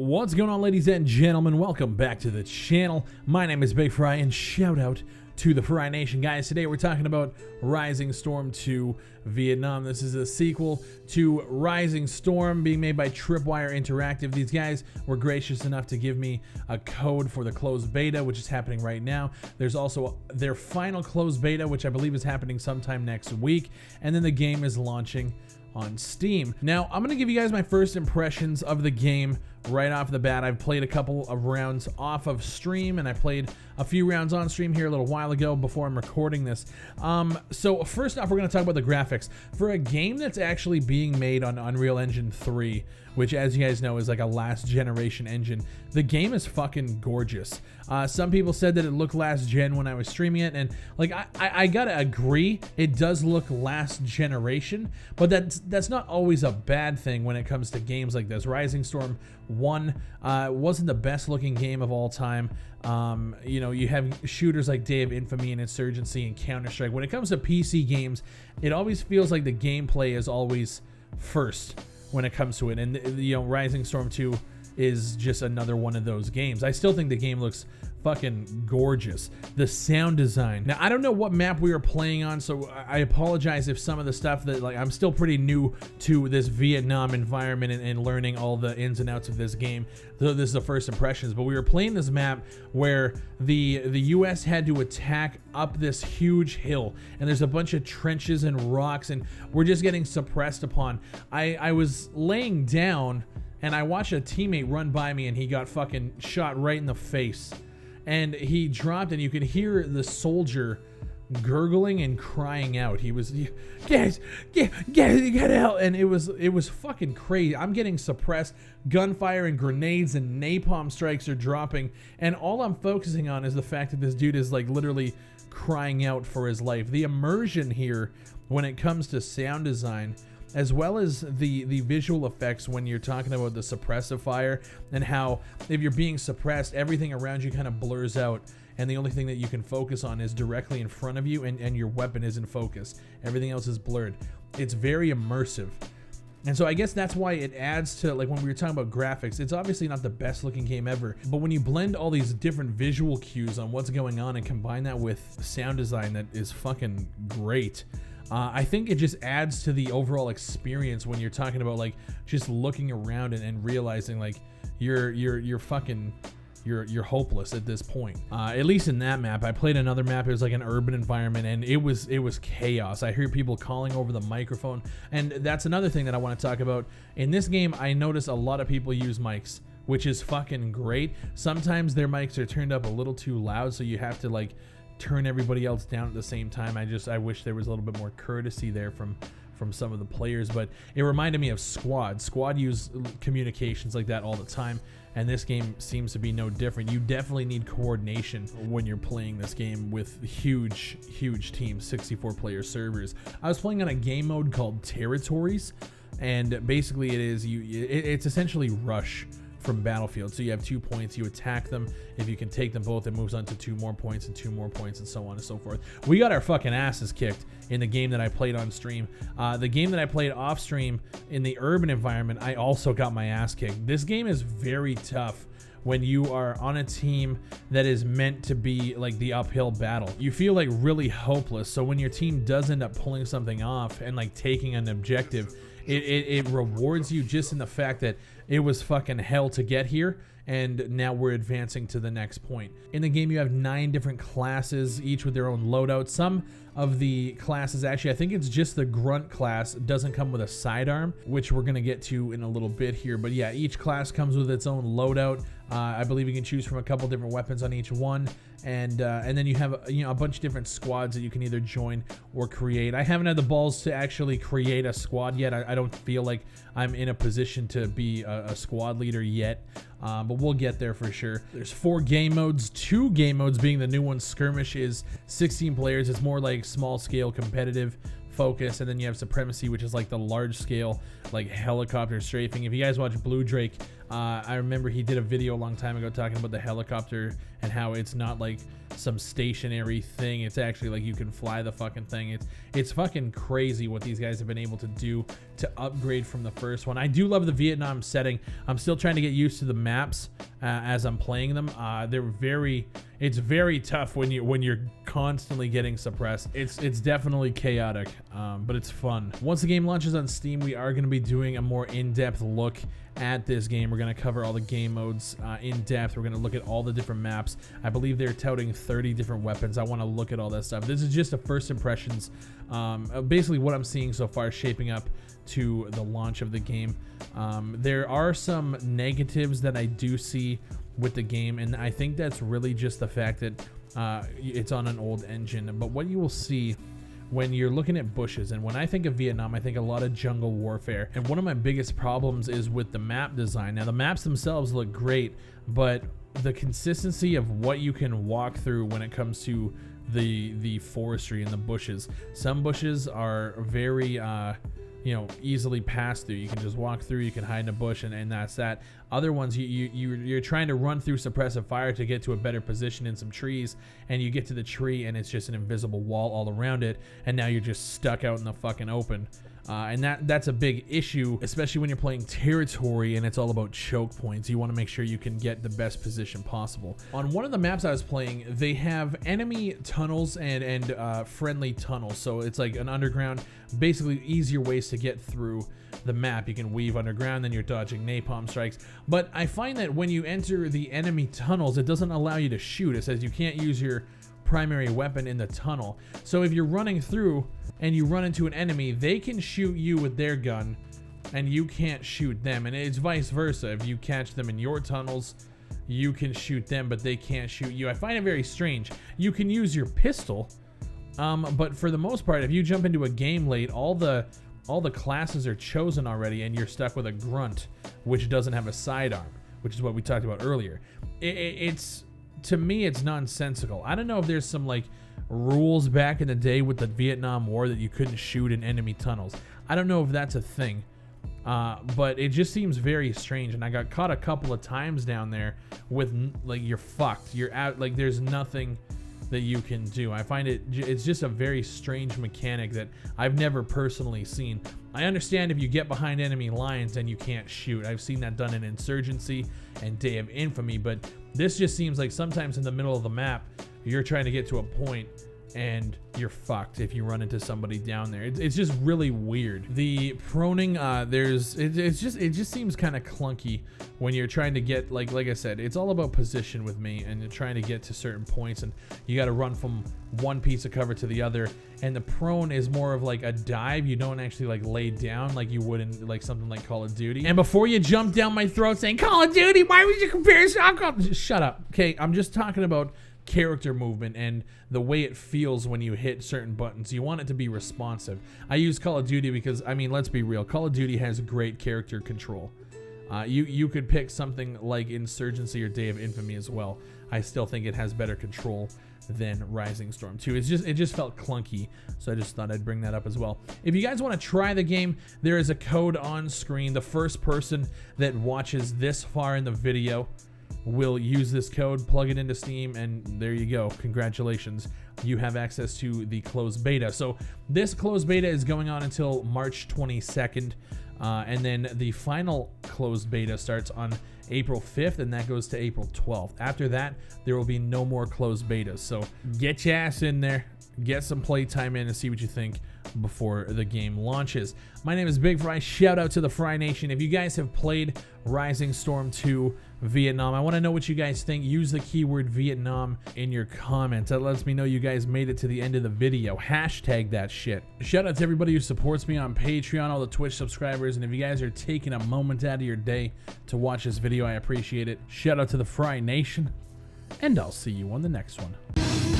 What's going on, ladies and gentlemen? Welcome back to the channel. My name is Big Fry, and shout out to the Fry Nation. Guys, today we're talking about Rising Storm 2 Vietnam. This is a sequel to Rising Storm being made by Tripwire Interactive. These guys were gracious enough to give me a code for the closed beta, which is happening right now. There's also their final closed beta, which I believe is happening sometime next week, and then the game is launching on Steam. Now, I'm going to give you guys my first impressions of the game right off the bat. I've played a couple of rounds off of stream, and I played a few rounds on stream here a little while ago before I'm recording this. So first off, we're going to talk about the graphics. For a game that's actually being made on Unreal Engine 3, which, as you guys know, is like a last generation engine, the game is fucking gorgeous. Some people said that it looked last gen when I was streaming it, and like I gotta agree, it does look last generation, but that's not always a bad thing when it comes to games like this. Rising Storm 1 wasn't the best looking game of all time. You know, you have shooters like Day of Infamy and Insurgency and Counter-Strike. When it comes to PC games, it always feels like the gameplay is always first when it comes to it, and you know, Rising Storm 2 is just another one of those games. I still think the game looks fucking gorgeous. The sound design. Now, I don't know what map we were playing on, so I apologize if some of the stuff that, like, I'm still pretty new to this Vietnam environment and learning all the ins and outs of this game. So this is the first impressions, but we were playing this map where the US had to attack up this huge hill, and there's a bunch of trenches and rocks, and we're just getting suppressed upon. I was laying down, and I watched a teammate run by me, and he got fucking shot right in the face. And he dropped, and you could hear the soldier gurgling and crying out. He was, guys, get out! And it was fucking crazy. I'm getting suppressed. Gunfire and grenades and napalm strikes are dropping, and all I'm focusing on is the fact that this dude is like literally crying out for his life. The immersion here, when it comes to sound design, as well as the visual effects when you're talking about the suppressive fire, and how if you're being suppressed, everything around you kind of blurs out, and the only thing that you can focus on is directly in front of you, and your weapon is in focus. Everything else is blurred. It's very immersive. And so I guess that's why it adds to, like, when we were talking about graphics, it's obviously not the best looking game ever, but when you blend all these different visual cues on what's going on and combine that with sound design that is fucking great, I think it just adds to the overall experience when you're talking about, like, just looking around and realizing, like, you're fucking you're hopeless at this point. At least in that map. I played another map. It was like an urban environment, and it was chaos. I hear people calling over the microphone, and that's another thing that I want to talk about. In this game, I notice a lot of people use mics, which is fucking great. Sometimes their mics are turned up a little too loud, so you have to, like, turn everybody else down at the same time. I wish there was a little bit more courtesy there from some of the players, but it reminded me of Squad. Squad use communications like that all the time, and this game seems to be no different. You definitely need coordination when you're playing this game with huge teams, 64 player servers. I was playing on a game mode called Territories, and basically it's essentially Rush from Battlefield. So you have 2 points, you attack them. If you can take them both, it moves on to 2 more points and 2 more points, and so on and so forth. We got our fucking asses kicked in the game that I played on stream. The game that I played off stream in the urban environment, I also got my ass kicked. This game is very tough when you are on a team that is meant to be like the uphill battle. You feel like really hopeless. So when your team does end up pulling something off and like taking an objective, it rewards you just in the fact that it was fucking hell to get here, and now we're advancing to the next point. In the game, you have 9 different classes, each with their own loadout. Some of the classes, actually, I think it's just the Grunt class, doesn't come with a sidearm, which we're gonna get to in a little bit here. But yeah, each class comes with its own loadout. I believe you can choose from a couple different weapons on each one, and then you have a bunch of different squads that you can either join or create. I haven't had the balls to actually create a squad yet. I don't feel like I'm in a position to be a squad leader yet, but we'll get there for sure. There's 4 game modes. 2 game modes being the new one. Skirmish is 16 players. It's more like small scale competitive focus, and then you have Supremacy, which is like the large scale, like helicopter strafing. If you guys watch Blue Drake, I remember he did a video a long time ago talking about the helicopter and how it's not like some stationary thing. It's actually like you can fly the fucking thing. It's fucking crazy what these guys have been able to do to upgrade from the first one. I do love the Vietnam setting. I'm still trying to get used to the maps as I'm playing them. It's very tough when you're constantly getting suppressed. It's definitely chaotic, but it's fun. Once the game launches on Steam, we are going to be doing a more in-depth look at this game. We're going to cover all the game modes in depth. We're going to look at all the different maps. I believe they're touting 30 different weapons. I want to look at all that stuff. This is just a first impressions, basically what I'm seeing so far shaping up to the launch of the game. There are some negatives that I do see with the game, and I think that's really just the fact that it's on an old engine. But what you will see when you're looking at bushes, and when I think of Vietnam, I think a lot of jungle warfare. And one of my biggest problems is with the map design. Now, the maps themselves look great, but the consistency of what you can walk through when it comes to the forestry and the bushes. Some bushes are very easily passed through. You can just walk through, you can hide in a bush, and that's that. Other ones, you're trying to run through suppressive fire to get to a better position in some trees, and you get to the tree and it's just an invisible wall all around it, and now you're just stuck out in the fucking open. And that's a big issue, especially when you're playing territory and it's all about choke points. You want to make sure you can get the best position possible. On one of the maps I was playing, they have enemy tunnels and friendly tunnels. So it's like an underground, basically easier ways to get through the map. You can weave underground, then you're dodging napalm strikes. But I find that when you enter the enemy tunnels, it doesn't allow you to shoot. It says you can't use your primary weapon in the tunnel. So if you're running through and you run into an enemy, they can shoot you with their gun and you can't shoot them. And it's vice versa. If you catch them in your tunnels, you can shoot them, but they can't shoot you. I find it very strange. You can use your pistol, but for the most part, if you jump into a game late, all the classes are chosen already and you're stuck with a grunt, which doesn't have a sidearm, which is what we talked about earlier. To me, it's nonsensical. I don't know if there's some like rules back in the day with the Vietnam War that you couldn't shoot in enemy tunnels. I don't know if that's a thing, but it just seems very strange. And I got caught a couple of times down there with like, you're fucked. You're out. Like, there's nothing that you can do. I find it's just a very strange mechanic that I've never personally seen. I understand if you get behind enemy lines and you can't shoot. I've seen that done in Insurgency and Day of Infamy, but this just seems like sometimes in the middle of the map, you're trying to get to a point and you're fucked if you run into somebody down there. It's just really weird. The proning, it just seems kind of clunky when you're trying to get, like I said, it's all about position with me, and you're trying to get to certain points, and you got to run from one piece of cover to the other. And the prone is more of like a dive. You don't actually like lay down like you would in like something like Call of Duty. And before you jump down my throat saying Call of Duty, why would you compare Shotgun? Just shut up. Okay, I'm just talking about character movement and the way it feels when you hit certain buttons. You want it to be responsive. I use Call of Duty because, I mean, let's be real, Call of Duty has great character control. You could pick something like Insurgency or Day of Infamy as well. I still think it has better control than Rising Storm 2. It just felt clunky, so I just thought I'd bring that up as well. If you guys want to try the game, there is a code on screen. The first person that watches this far in the video will use this code, plug it into Steam, and there you go. Congratulations. You have access to the closed beta. So this closed beta is going on until March 22nd, and then the final closed beta starts on April 5th, and that goes to April 12th. After that, there will be no more closed betas. So get your ass in there, get some playtime in, and see what you think before the game launches. My name is Big Fry. Shout out to the Fry Nation. If you guys have played Rising Storm 2 Vietnam, I want to know what you guys think. Use the keyword Vietnam in your comments. That lets me know you guys made it to the end of the video. Hashtag that shit. Shout out to everybody who supports me on Patreon, all the Twitch subscribers, and if you guys are taking a moment out of your day to watch this video, I appreciate it. Shout out to the Fry Nation, and I'll see you on the next one.